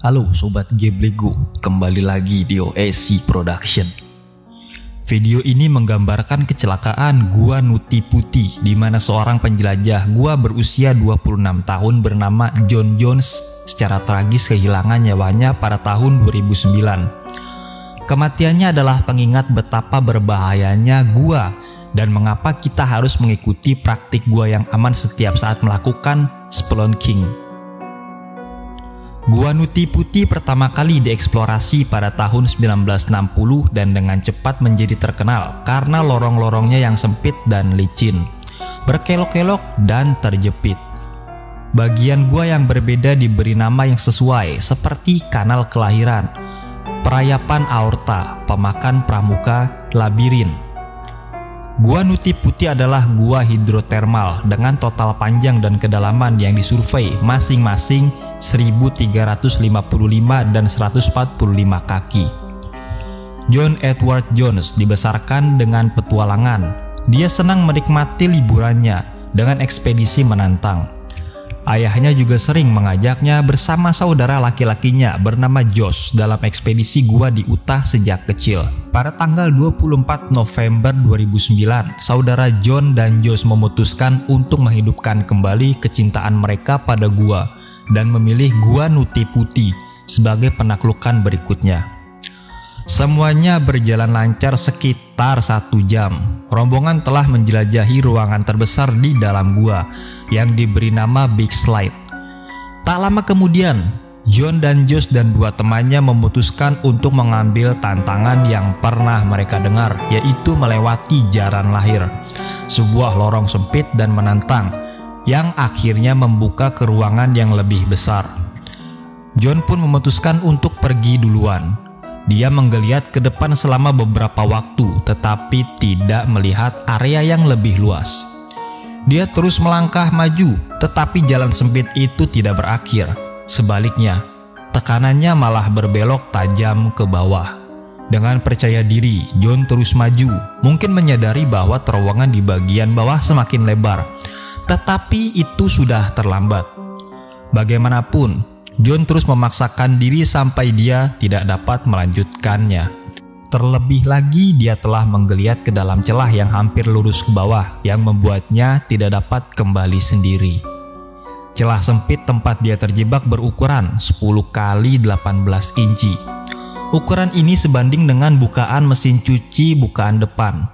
Halo Sobat Geblego, kembali lagi di OSC Production. Video ini menggambarkan kecelakaan Gua Nuti Putih, di mana seorang penjelajah gua berusia 26 tahun bernama John Jones secara tragis kehilangan nyawanya pada tahun 2009. Kematiannya adalah pengingat betapa berbahayanya gua dan mengapa kita harus mengikuti praktik gua yang aman setiap saat melakukan spelunking. Gua Nuti Putih pertama kali dieksplorasi pada tahun 1960 dan dengan cepat menjadi terkenal karena lorong-lorongnya yang sempit dan licin, berkelok-kelok dan terjepit. Bagian gua yang berbeda diberi nama yang sesuai seperti kanal kelahiran, perayapan aorta, pemakan pramuka, labirin. Gua Nuti Putih adalah gua hidrotermal dengan total panjang dan kedalaman yang disurvei masing-masing 1355 dan 145 kaki. John Edward Jones dibesarkan dengan petualangan. Dia senang menikmati liburannya dengan ekspedisi menantang. Ayahnya juga sering mengajaknya bersama saudara laki-lakinya bernama Josh dalam ekspedisi gua di Utah sejak kecil. Pada tanggal 24 November 2009, saudara John dan Josh memutuskan untuk menghidupkan kembali kecintaan mereka pada gua dan memilih Gua Nuti Putih sebagai penaklukan berikutnya. Semuanya berjalan lancar sekitar 1 jam. Rombongan telah menjelajahi ruangan terbesar di dalam gua yang diberi nama Big Slide. Tak lama kemudian, John dan Josh dan 2 temannya memutuskan untuk mengambil tantangan yang pernah mereka dengar, yaitu melewati jaran lahir, sebuah lorong sempit dan menantang yang akhirnya membuka ke ruangan yang lebih besar. John pun memutuskan untuk pergi duluan. Dia menggeliat ke depan selama beberapa waktu, tetapi tidak melihat area yang lebih luas. Dia terus melangkah maju, tetapi jalan sempit itu tidak berakhir. Sebaliknya, tekanannya malah berbelok tajam ke bawah. Dengan percaya diri, John terus maju, mungkin menyadari bahwa terowongan di bagian bawah semakin lebar. Tetapi itu sudah terlambat. Bagaimanapun, John terus memaksakan diri sampai dia tidak dapat melanjutkannya. Terlebih lagi, dia telah menggeliat ke dalam celah yang hampir lurus ke bawah, yang membuatnya tidak dapat kembali sendiri. Celah sempit tempat dia terjebak berukuran 10 kali 18 inci. Ukuran ini sebanding dengan bukaan mesin cuci bukaan depan.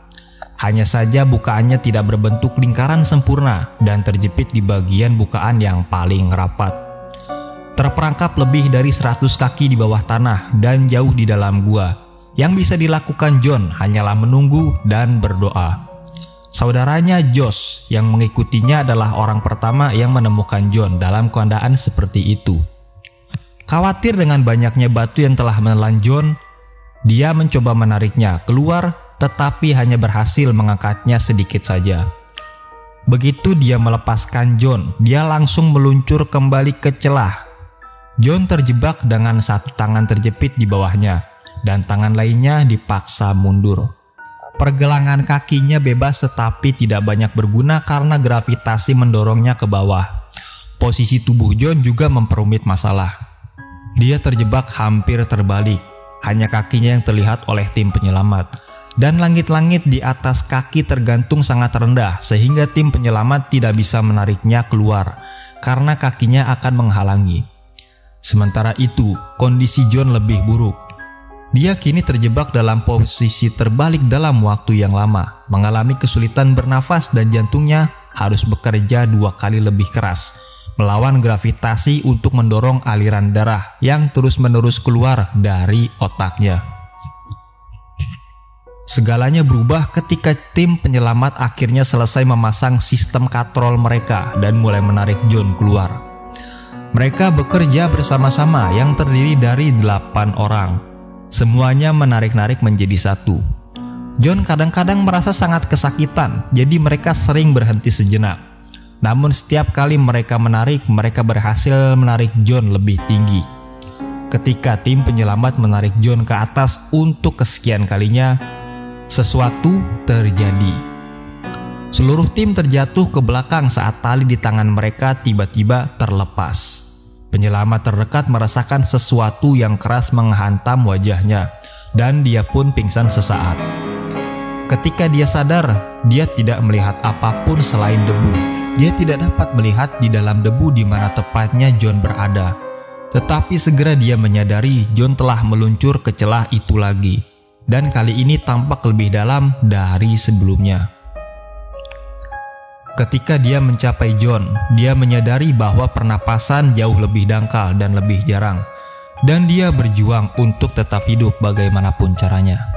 Hanya saja bukaannya tidak berbentuk lingkaran sempurna dan terjepit di bagian bukaan yang paling rapat. Terperangkap lebih dari 100 kaki di bawah tanah dan jauh di dalam gua. Yang bisa dilakukan John hanyalah menunggu dan berdoa. Saudaranya Josh yang mengikutinya adalah orang pertama yang menemukan John dalam keadaan seperti itu. Khawatir dengan banyaknya batu yang telah menelan John, dia mencoba menariknya keluar, tetapi hanya berhasil mengangkatnya sedikit saja. Begitu dia melepaskan John, dia langsung meluncur kembali ke celah. John terjebak dengan satu tangan terjepit di bawahnya dan tangan lainnya dipaksa mundur. Pergelangan kakinya bebas tetapi tidak banyak berguna karena gravitasi mendorongnya ke bawah. Posisi tubuh John juga memperumit masalah. Dia terjebak hampir terbalik, hanya kakinya yang terlihat oleh tim penyelamat. Dan langit-langit di atas kaki tergantung sangat rendah sehingga tim penyelamat tidak bisa menariknya keluar karena kakinya akan menghalangi. Sementara itu, kondisi John lebih buruk. Dia kini terjebak dalam posisi terbalik dalam waktu yang lama, mengalami kesulitan bernafas dan jantungnya harus bekerja 2 kali lebih keras, melawan gravitasi untuk mendorong aliran darah yang terus-menerus keluar dari otaknya. Segalanya berubah ketika tim penyelamat akhirnya selesai memasang sistem katrol mereka dan mulai menarik John keluar. Mereka bekerja bersama-sama yang terdiri dari 8 orang. Semuanya menarik-narik menjadi satu. John kadang-kadang merasa sangat kesakitan, jadi mereka sering berhenti sejenak. Namun setiap kali mereka menarik, mereka berhasil menarik John lebih tinggi. Ketika tim penyelamat menarik John ke atas untuk kesekian kalinya, sesuatu terjadi. Seluruh tim terjatuh ke belakang saat tali di tangan mereka tiba-tiba terlepas. Penyelamat terdekat merasakan sesuatu yang keras menghantam wajahnya, dan dia pun pingsan sesaat. Ketika dia sadar, dia tidak melihat apapun selain debu. Dia tidak dapat melihat di dalam debu di mana tepatnya John berada. Tetapi segera dia menyadari John telah meluncur ke celah itu lagi, dan kali ini tampak lebih dalam dari sebelumnya. Ketika dia mencapai John, dia menyadari bahwa pernapasan jauh lebih dangkal dan lebih jarang, dan dia berjuang untuk tetap hidup bagaimanapun caranya.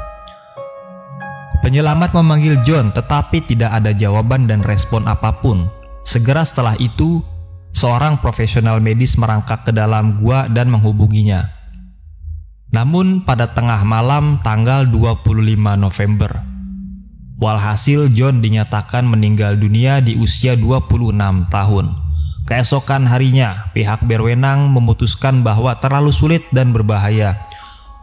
Penyelamat memanggil John, tetapi tidak ada jawaban dan respon apapun. Segera setelah itu, seorang profesional medis merangkak ke dalam gua dan menghubunginya. Namun pada tengah malam tanggal 25 November, walhasil John dinyatakan meninggal dunia di usia 26 tahun. Keesokan harinya, pihak berwenang memutuskan bahwa terlalu sulit dan berbahaya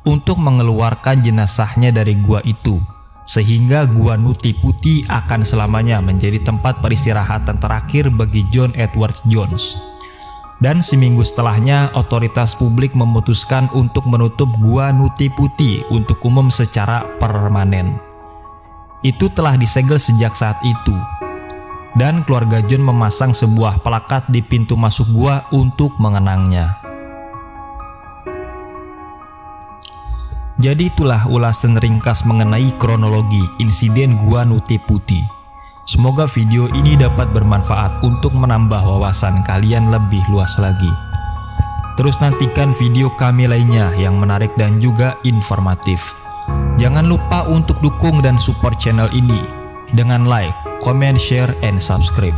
untuk mengeluarkan jenazahnya dari gua itu, sehingga Gua Nuti Putih akan selamanya menjadi tempat peristirahatan terakhir bagi John Edward Jones. Dan seminggu setelahnya, otoritas publik memutuskan untuk menutup Gua Nuti Putih untuk umum secara permanen. Itu telah disegel sejak saat itu, dan keluarga John memasang sebuah plakat di pintu masuk gua untuk mengenangnya. Jadi itulah ulasan ringkas mengenai kronologi insiden Gua Nuti Putih. Semoga video ini dapat bermanfaat untuk menambah wawasan kalian lebih luas lagi. Terus nantikan video kami lainnya yang menarik dan juga informatif. Jangan lupa untuk dukung dan support channel ini dengan like, comment, share, and subscribe.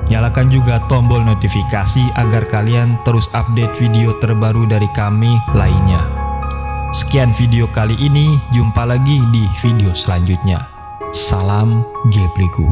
Nyalakan juga tombol notifikasi agar kalian terus update video terbaru dari kami lainnya. Sekian video kali ini, jumpa lagi di video selanjutnya. Salam Gebligu.